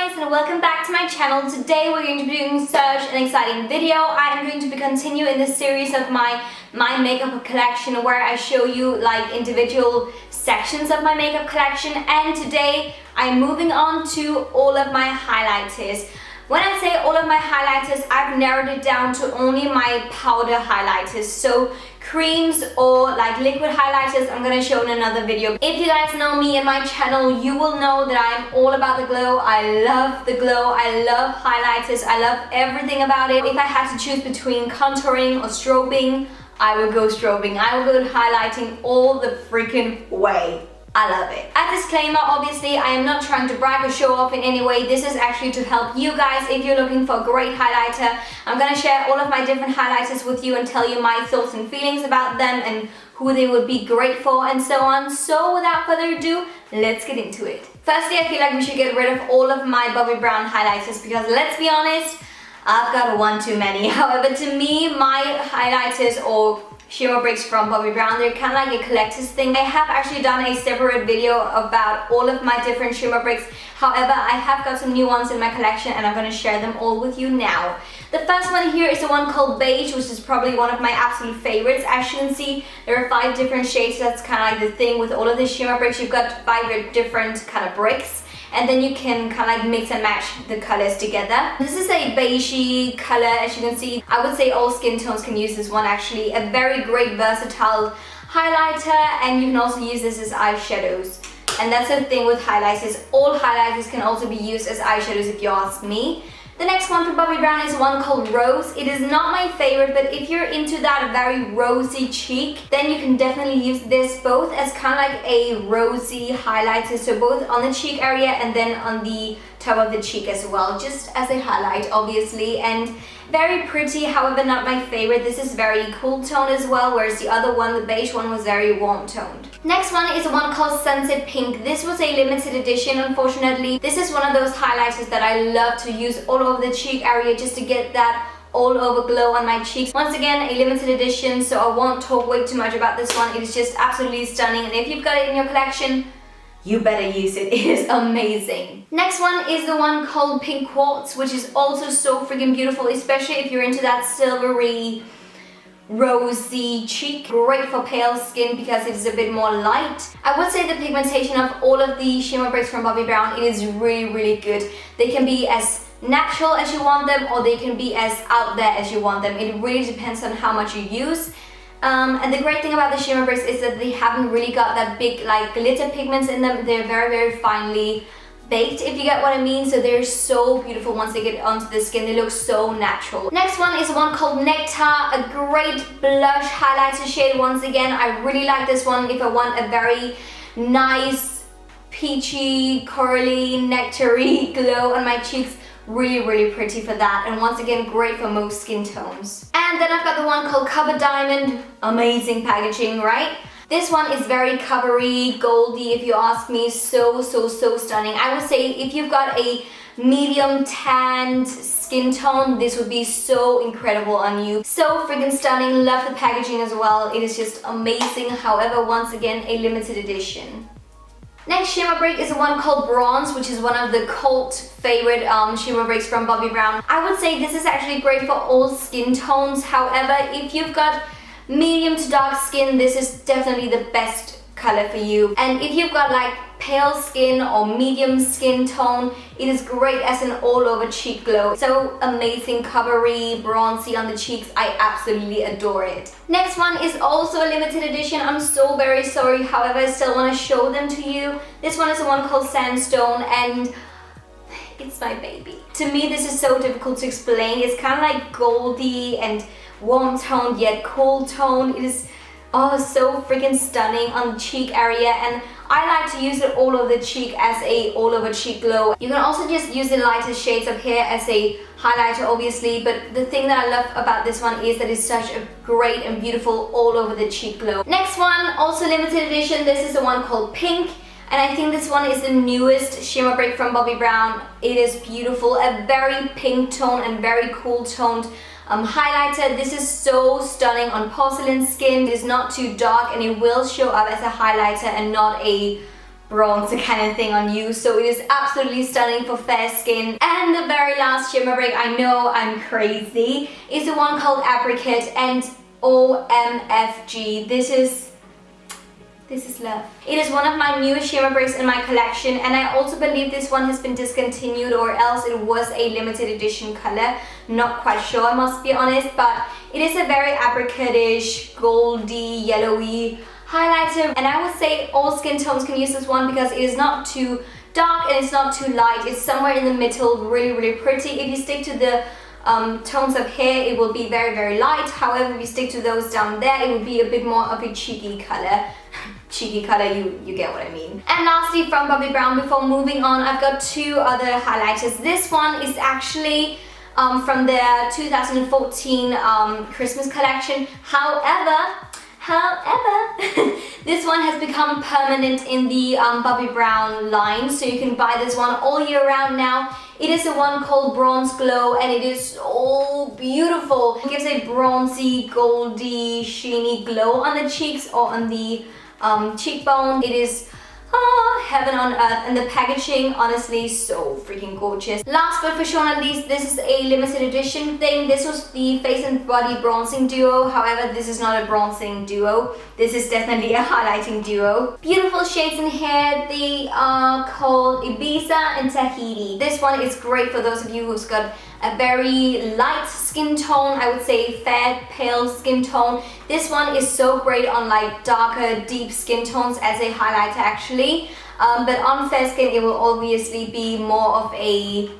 guys, and welcome back to my channel. Today we're going to be doing such an exciting video. I am going to be continuing this series of my makeup collection where I show you like individual sections of my makeup collection, and today I'm moving on to all of my highlighters. When I say all of my highlighters, I've narrowed it down to only my powder highlighters. So creams or like liquid highlighters I'm gonna show in another video. If you guys know me and my channel, you will know that I'm all about the glow. I love the glow. I love highlighters. I love everything about it. If I had to choose between contouring or strobing, I would go strobing. I would go highlighting all the freaking way. I love it. A disclaimer, obviously, I am not trying to brag or show off in any way. This is actually to help you guys if you're looking for a great highlighter. I'm gonna share all of my different highlighters with you and tell you my thoughts and feelings about them and who they would be great for and so on. So without further ado, let's get into it. Firstly, I feel like we should get rid of all of my Bobbi Brown highlighters because let's be honest, I've got one too many. However, to me, my highlighters or Shimmerbricks from Bobbi Brown, they're kind of like a collector's thing. I have actually done a separate video about all of my different Shimmerbricks. However, I have got some new ones in my collection and I'm going to share them all with you now. The first one here is the one called Beige, which is probably one of my absolute favorites. As you can see, there are 5 different shades. That's kind of like the thing with all of the Shimmerbricks. You've got 5 different kind of bricks, and then you can kind of like mix and match the colors together. This is a beigey color, as you can see. I would say all skin tones can use this one actually. A very great versatile highlighter, and you can also use this as eyeshadows. And that's the thing with highlighters. All highlighters can also be used as eyeshadows if you ask me. The next one for Bobbi Brown is one called Rose. It is not my favorite, but if you're into that very rosy cheek, then you can definitely use this both as kind of like a rosy highlighter, so both on the cheek area and then on the top of the cheek as well, just as a highlight obviously, and very pretty. However, not my favorite. This is very cool tone as well, whereas the other one, the beige one, was very warm toned. Next one is one called Sunset Pink. This was a limited edition, unfortunately. This is one of those highlighters that I love to use all over the cheek area just to get that all over glow on my cheeks. Once again, a limited edition, so I won't talk way too much about this one. It is just absolutely stunning, and if you've got it in your collection, you better use it. It is amazing. Next one is the one called Pink Quartz, which is also so freaking beautiful, especially if you're into that silvery, rosy cheek. Great for pale skin because it's a bit more light. I would say the pigmentation of all of the Shimmerbricks from Bobbi Brown, it is really good. They can be as natural as you want them, or they can be as out there as you want them. It really depends on how much you use. And the great thing about the Shimmerbricks is that they haven't really got that big like glitter pigments in them. They're very finely baked, if you get what I mean. So they're so beautiful once they get onto the skin. They look so natural. Next one is one called Nectar, a great blush highlighter shade. Once again, I really like this one if I want a very nice peachy, corally, nectar-y glow on my cheeks. Really pretty for that, and once again great for most skin tones. And then I've got the one called Cover Diamond. Amazing packaging, right? This one is very covery, goldy if you ask me. So stunning. I would say if you've got a medium tanned skin tone, this would be so incredible on you. So freaking stunning. Love the packaging as well. It is just amazing. However, once again, a limited edition. Next Shimmerbrick is one called Bronze, which is one of the cult favorite Shimmerbricks from Bobbi Brown. I would say this is actually great for all skin tones. However, if you've got medium to dark skin, this is definitely the best color for you. And if you've got like pale skin or medium skin tone, it is great as an all over cheek glow. So amazing, covery, bronzy on the cheeks. I absolutely adore it. Next one is also a limited edition. I'm so very sorry, however I still want to show them to you. This one is the one called Sandstone, and it's my baby. To me, this is so difficult to explain. It's kind of like goldy and warm toned yet cool tone. It is so freaking stunning on the cheek area, and I like to use it all over the cheek as a all over cheek glow. You can also just use the lighter shades up here as a highlighter obviously, but the thing that I love about this one is that it's such a great and beautiful all over the cheek glow. Next one, also limited edition. This is the one called Pink, and I think this one is the newest Shimmerbrick from Bobbi Brown. It is beautiful, a very pink tone and very cool toned highlighter. This is so stunning on porcelain skin. It is not too dark, and it will show up as a highlighter and not a bronzer kind of thing on you, so it is absolutely stunning for fair skin. And the very last shimmer break, I know I'm crazy, is the one called Apricot and OMFG. This is love. It is one of my newest shimmer breaks in my collection, and I also believe this one has been discontinued, or else it was a limited edition color. Not quite sure, I must be honest, but it is a very apricot-ish, goldy, yellowy highlighter, and I would say all skin tones can use this one because it is not too dark and it's not too light. It's somewhere in the middle, really pretty. If you stick to the tones up here, it will be very light. However, if you stick to those down there, it will be a bit more of a cheeky color. Cheeky color, you get what I mean. And lastly, from Bobbi Brown, before moving on, I've got two other highlighters. This one is actually from their 2014 Christmas collection. However, this one has become permanent in the Bobbi Brown line, so you can buy this one all year round now. It is the one called Bronze Glow, and it is so beautiful. It gives a bronzy, goldy, sheeny glow on the cheeks or on the cheekbone. It is heaven on earth, and the packaging, honestly, so freaking gorgeous. Last but for sure not least, this is a limited edition thing. This was the Face and Body Bronzing Duo. However, this is not a bronzing duo. This is definitely a highlighting duo. Beautiful shades in here. They are called Ibiza and Tahiti. This one is great for those of you who's got a very light skin tone, I would say fair, pale skin tone. This one is so great on like darker, deep skin tones as a highlighter actually. But on fair skin, it will obviously be more of a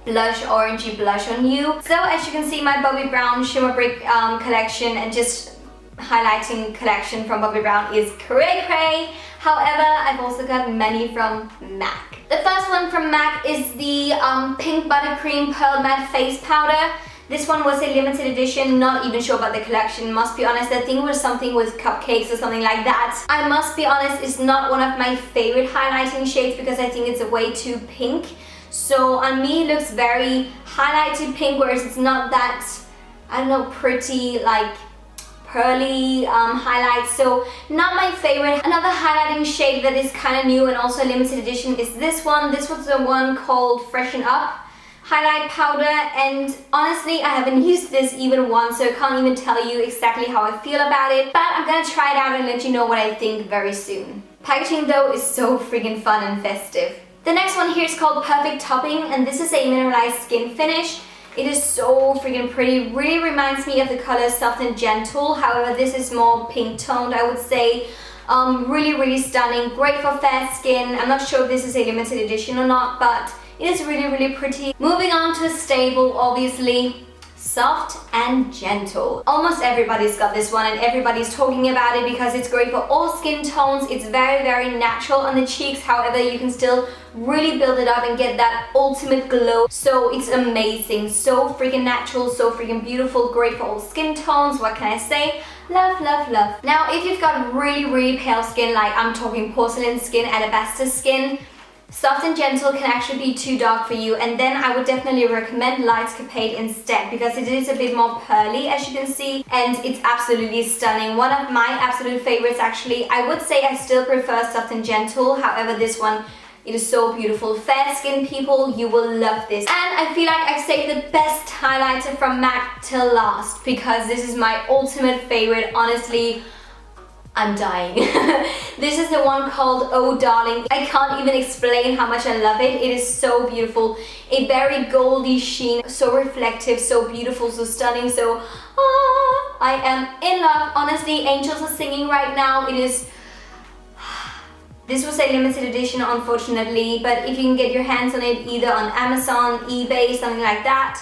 blush, orangey blush on you. So as you can see, my Bobbi Brown Shimmer Brick collection and just highlighting collection from Bobbi Brown is cray. However, I've also got many from MAC. The first one from MAC is the Pink Buttercream Pearlmatte Face Powder. This one was a limited edition, not even sure about the collection, must be honest. I think it was something with cupcakes or something like that. I must be honest, it's not one of my favorite highlighting shades because I think it's a way too pink. So on me, it looks very highlighted pink, whereas it's not that, I don't know, pretty, like pearly highlights, so not my favorite. Another highlighting shade that is kind of new and also a limited edition is this one. This was the one called Freshen Up highlight powder, and honestly I haven't used this even once, so I can't even tell you exactly how I feel about it, but I'm gonna try it out and let you know what I think very soon. Packaging though is so freaking fun and festive. The next one here is called Perfect Topping, and this is a mineralized skin finish. It is so freaking pretty, really reminds me of the color Soft and Gentle. However, this is more pink toned, I would say. Really stunning, great for fair skin. I'm not sure if this is a limited edition or not, but it is really pretty. Moving on to a staple, obviously, Soft and Gentle. Almost everybody's got this one and everybody's talking about it because it's great for all skin tones. It's very natural on the cheeks. However, you can still really build it up and get that ultimate glow. So it's amazing. So freaking natural, so freaking beautiful, great for all skin tones. What can I say? Love. Now, if you've got really pale skin, like I'm talking porcelain skin, alabaster skin, Soft and Gentle can actually be too dark for you, and then I would definitely recommend Light Capade instead because it is a bit more pearly, as you can see, and it's absolutely stunning. One of my absolute favorites actually. I would say I still prefer Soft and Gentle, however this one, it is so beautiful. Fair skin people, you will love this. And I feel like I've saved the best highlighter from MAC till last because this is my ultimate favorite, honestly. I'm dying. This is the one called Oh Darling. I can't even explain how much I love it. It is so beautiful. A very goldy sheen, so reflective, so beautiful, so stunning, so I am in love. Honestly, angels are singing right now. It is... This was a limited edition, unfortunately, but if you can get your hands on it either on Amazon, eBay, something like that,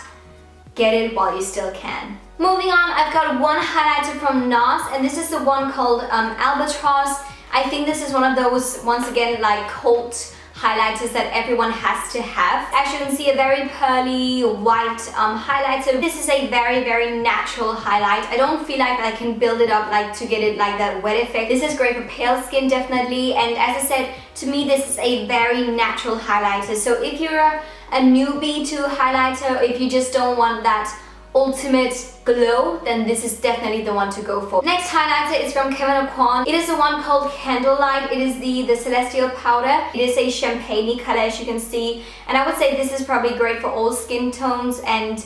get it while you still can. Moving on, I've got one highlighter from NARS, and this is the one called Albatross. I think this is one of those, once again, like cult highlighters that everyone has to have. As you can see, a very pearly white highlighter. This is a very natural highlight. I don't feel like I can build it up like to get it like that wet effect. This is great for pale skin, definitely, and as I said, to me this is a very natural highlighter. So if you're a newbie to highlighter, if you just don't want that ultimate glow, then this is definitely the one to go for. Next highlighter is from Kevyn Aucoin. It is the one called Candlelight. It is the Celestial Powder. It is a champagne color, as you can see, and I would say this is probably great for all skin tones, and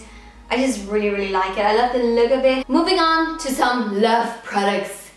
I just really like it. I love the look of it. Moving on to some love products.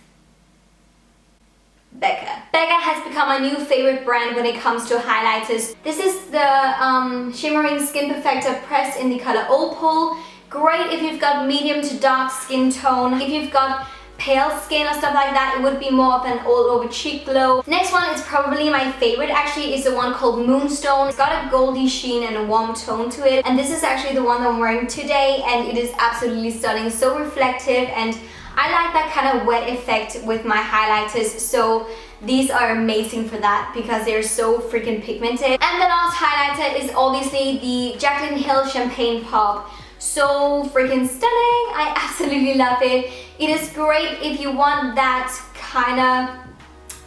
Becca. Becca has become my new favorite brand when it comes to highlighters. This is the Shimmering Skin Perfector pressed in the color Opal. Great if you've got medium to dark skin tone. If you've got pale skin or stuff like that, it would be more of an all over cheek glow. Next one is probably my favorite actually, is the one called Moonstone. It's got a goldy sheen and a warm tone to it, and this is actually the one that I'm wearing today, and it is absolutely stunning, so reflective, and I like that kind of wet effect with my highlighters, so these are amazing for that because they're so freaking pigmented. And the last highlighter is obviously the Jaclyn Hill Champagne Pop. So freaking stunning. I absolutely love it. It is great if you want that kind of,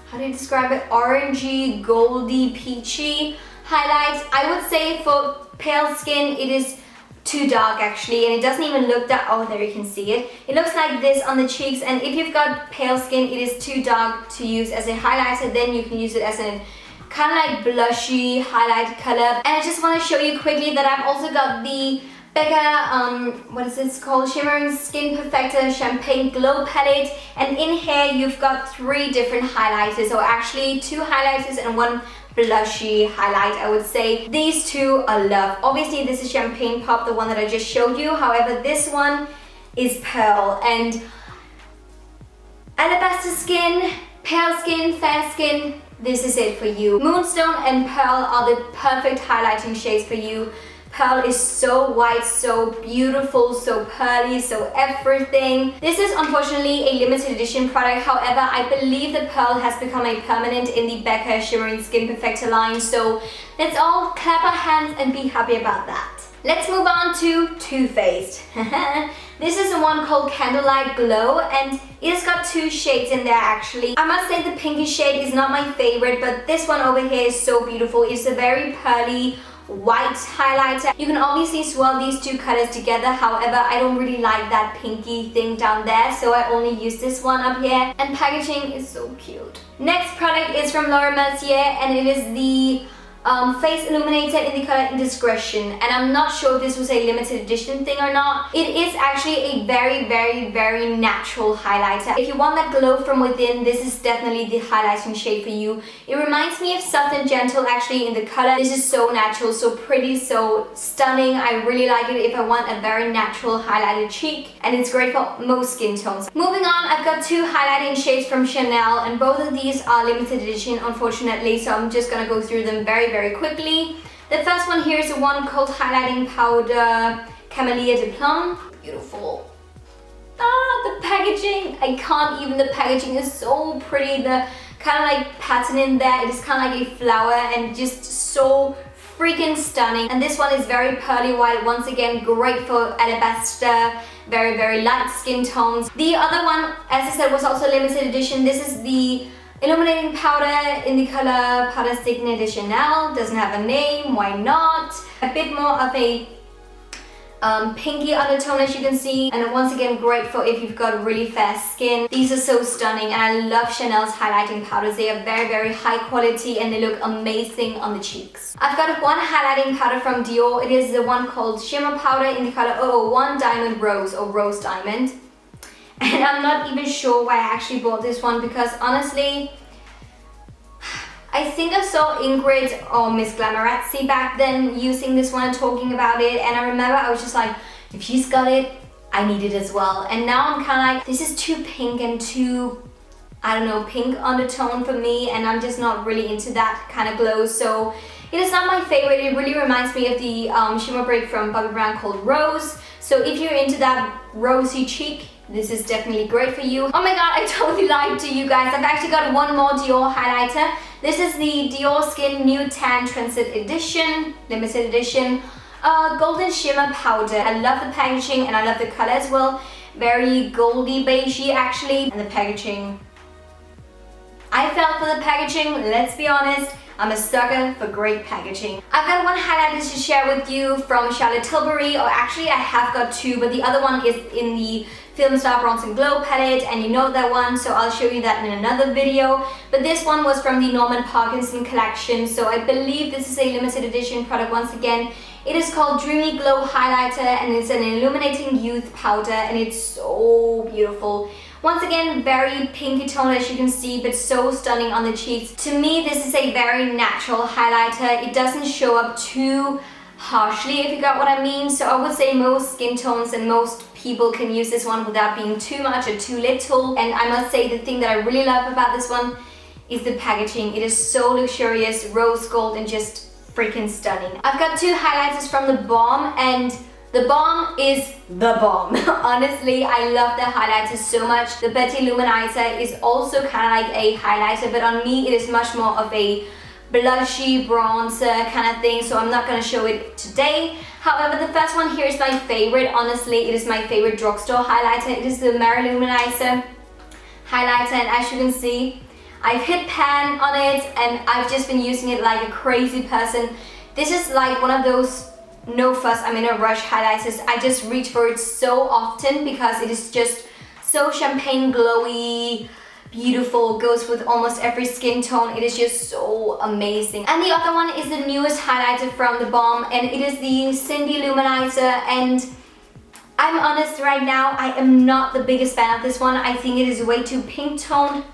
how do you describe it, orangey, goldy, peachy highlight. I would say for pale skin it is too dark actually, and it doesn't even look that, oh there you can see it. It looks like this on the cheeks, and if you've got pale skin it is too dark to use as a highlighter, then you can use it as a kind of like blushy highlight color. And I just want to show you quickly that I've also got the Becca, what is this called? Shimmering Skin Perfector Champagne Glow Palette, and in here you've got 3 different highlighters, or actually 2 highlighters and 1 blushy highlight, I would say. These 2 are love. Obviously this is Champagne Pop, the one that I just showed you. However, this one is Pearl, and alabaster skin, pale skin, fair skin, this is it for you. Moonstone and Pearl are the perfect highlighting shades for you. Pearl is so white, so beautiful, so pearly, so everything. This is unfortunately a limited edition product. However, I believe that Pearl has become a permanent in the Becca Shimmering Skin Perfector line. So let's all clap our hands and be happy about that. Let's move on to Too Faced. This is the one called Candlelight Glow, and it has got 2 shades in there actually. I must say the pinky shade is not my favorite, but this one over here is so beautiful. It's a very pearly white highlighter. You can obviously swirl these 2 colors together, however I don't really like that pinky thing down there, so I only use this one up here, and packaging is so cute. Next product is from Laura Mercier, and it is the face illuminator in the color Indiscretion, and I'm not sure if this was a limited edition thing or not. It is actually a very natural highlighter. If you want that glow from within, this is definitely the highlighting shade for you. It reminds me of Soft and Gentle actually in the color. This is so natural, so pretty, so stunning. I really like it if I want a very natural highlighted cheek, and it's great for most skin tones. Moving on, I've got 2 highlighting shades from Chanel, and both of these are limited edition unfortunately, so I'm just gonna go through them very quickly. The first one here is the one called Highlighting Powder Camelia de Plum. Beautiful. The packaging, I can't even, the packaging is so pretty. The kind of like pattern in there, it is kind of like a flower and just so freaking stunning. And this one is very pearly white, once again great for alabaster, very light skin tones. The other one, as I said, was also limited edition. This is the Illuminating Powder in the color Powder Signee de Chanel. Doesn't have a name, why not? A bit more of a pinky undertone, as you can see, and once again great for if you've got really fair skin. These are so stunning, and I love Chanel's highlighting powders. They are very high quality and they look amazing on the cheeks. I've got 1 highlighting powder from Dior. It is the one called Shimmer Powder in the color 001 Diamond Rose, or Rose Diamond. And I'm not even sure why I actually bought this one, because honestly, I think I saw Ingrid or Miss Glamorazzi back then using this one and talking about it, and I remember I was just like, if she's got it, I need it as well. And now I'm kind of like, this is too pink and too, I don't know, pink undertone for me, and I'm just not really into that kind of glow, so it is not my favorite. It really reminds me of the Shimmerbrick from Bobbi Brown called Rose, so if you're into that rosy cheek, this is definitely great for you. Oh my god, I totally lied to you guys. I've actually got 1 more Dior highlighter. This is the Dior Skin New Tan Transit Edition, limited edition, golden shimmer powder. I love the packaging and I love the color as well. Very goldy beigey actually, and the packaging, I fell for the packaging, let's be honest. I'm a sucker for great packaging. I've got one highlighter to share with you from Charlotte Tilbury, or actually I have got two, but the other one is in the Film Star Bronze and Glow palette, and you know that one, so I'll show you that in another video. But this one was from the Norman Parkinson collection, so I believe this is a limited edition product once again. It is called Dreamy Glow Highlighter, and it's an illuminating youth powder, and it's so beautiful. Once again, very pinky tone as you can see, but so stunning on the cheeks. To me, this is a very natural highlighter. It doesn't show up too harshly, if you got what I mean. So I would say most skin tones and most people can use this one without being too much or too little. And I must say the thing that I really love about this one is the packaging. It is so luxurious, rose gold, and just freaking stunning. I've got two highlighters from the Balm, and the Balm is the bomb. Honestly, I love the highlighter so much. The Betty Luminizer is also kind of like a highlighter, but on me it is much more of a blushy bronzer kind of thing, so I'm not going to show it today. However, the first one here is my favorite. Honestly, it is my favorite drugstore highlighter. It is the Mineralize highlighter, and as you can see, I've hit pan on it and I've just been using it like a crazy person. This is like one of those no fuss, I'm in a rush highlighters. I just reach for it so often because it is just so champagne glowy, beautiful, goes with almost every skin tone. It is just so amazing. And the other one is the newest highlighter from the Balm, and it is the Cindy Luminizer. And I'm honest right now, I am not the biggest fan of this one. I think it is way too pink toned,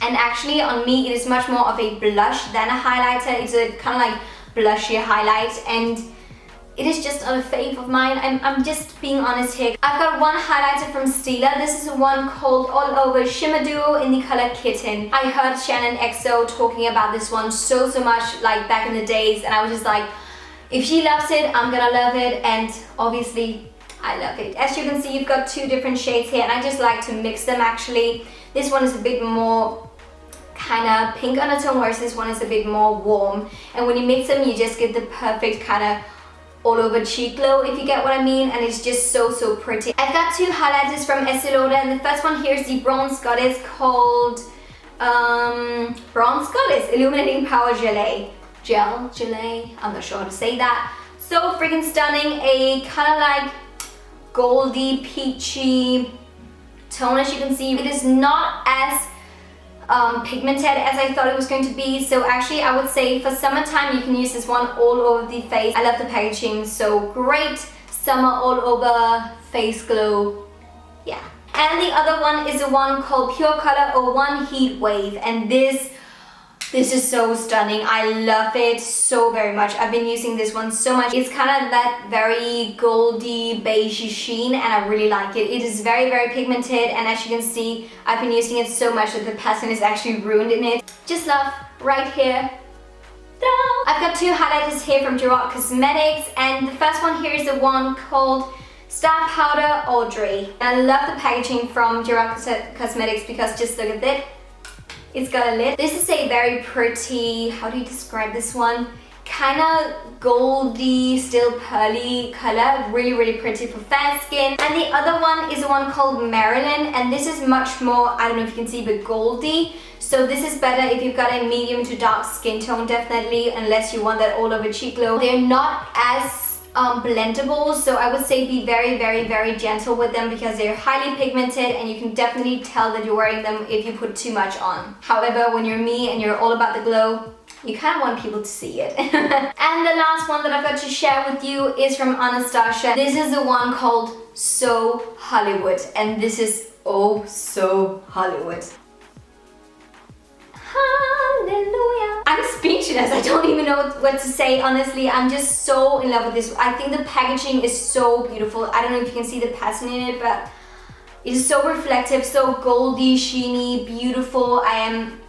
and actually on me it is much more of a blush than a highlighter. It's a kind of like blushy highlight, and it is just not a fave of mine. I'm just being honest here. I've got one highlighter from Stila. This is one called All Over Shimmer Duo in the color Kitten. I heard Shannon XO talking about this one so much like back in the days, and I was just like, if she loves it, I'm gonna love it, and obviously I love it. As you can see, you've got two different shades here, and I just like to mix them actually. This one is a bit more kind of pink undertone, whereas this one is a bit more warm, and when you mix them you just get the perfect kind of all over cheek glow, if you get what I mean, and it's just so pretty. I've got two highlighters from Estée Lauder, and the first one here is the Bronze Goddess called Bronze Goddess Illuminating Power Gelée. Gelée, I'm not sure how to say that. So freaking stunning, a kind of like goldy, peachy tone as you can see. It is not as pigmented as I thought it was going to be, so actually I would say for summertime you can use this one all over the face. I love the packaging, so great summer all over face glow, yeah. And the other one is the one called Pure Color 01 Heat Wave, and this is so stunning. I love it so very much. I've been using this one so much. It's kind of that very goldy beigey sheen, and I really like it. It is very pigmented, and as you can see, I've been using it so much that the pattern is actually ruined in it. Just love right here. I've got two highlighters here from Gerard Cosmetics, and the first one here is the one called Star Powder Audrey. And I love the packaging from Gerard Cosmetics because just look at it. It's got a lid. This is a very pretty, how do you describe this one? Kind of goldy, still pearly color. Really pretty for fair skin. And the other one is the one called Marilyn, and this is much more, I don't know if you can see, but goldy. So this is better if you've got a medium to dark skin tone, definitely, unless you want that all over cheek glow. They're not as blendable, so I would say be very gentle with them because they're highly pigmented, and you can definitely tell that you're wearing them if you put too much on. However, when you're me and you're all about the glow, you kind of want people to see it. And the last one that I've got to share with you is from Anastasia. This is the one called So Hollywood, and this is oh so Hollywood. Hallelujah. I'm speechless. I don't even know what to say, honestly. I'm just so in love with this. I think the packaging is so beautiful. I don't know if you can see the pattern in it, but it is so reflective, so goldy, sheeny, beautiful. I am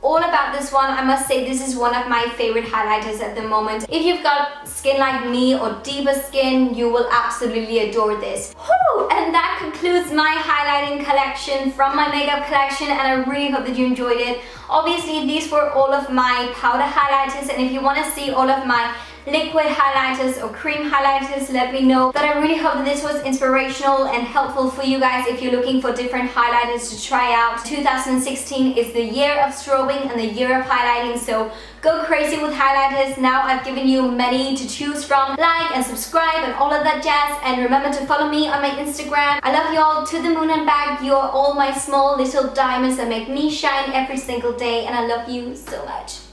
all about this one. I must say this is one of my favorite highlighters at the moment. If you've got skin like me or deeper skin, you will absolutely adore this. Whew! And that concludes my highlighting collection from my makeup collection, and I really hope that you enjoyed it. Obviously, these were all of my powder highlighters, and if you want to see all of my liquid highlighters or cream highlighters, let me know. But I really hope that this was inspirational and helpful for you guys if you're looking for different highlighters to try out. 2016 is the year of strobing and the year of highlighting, so go crazy with highlighters. Now I've given you many to choose from. Like and subscribe and all of that jazz, and remember to follow me on my Instagram. I love you all to the moon and back. You're all my small little diamonds that make me shine every single day, and I love you so much.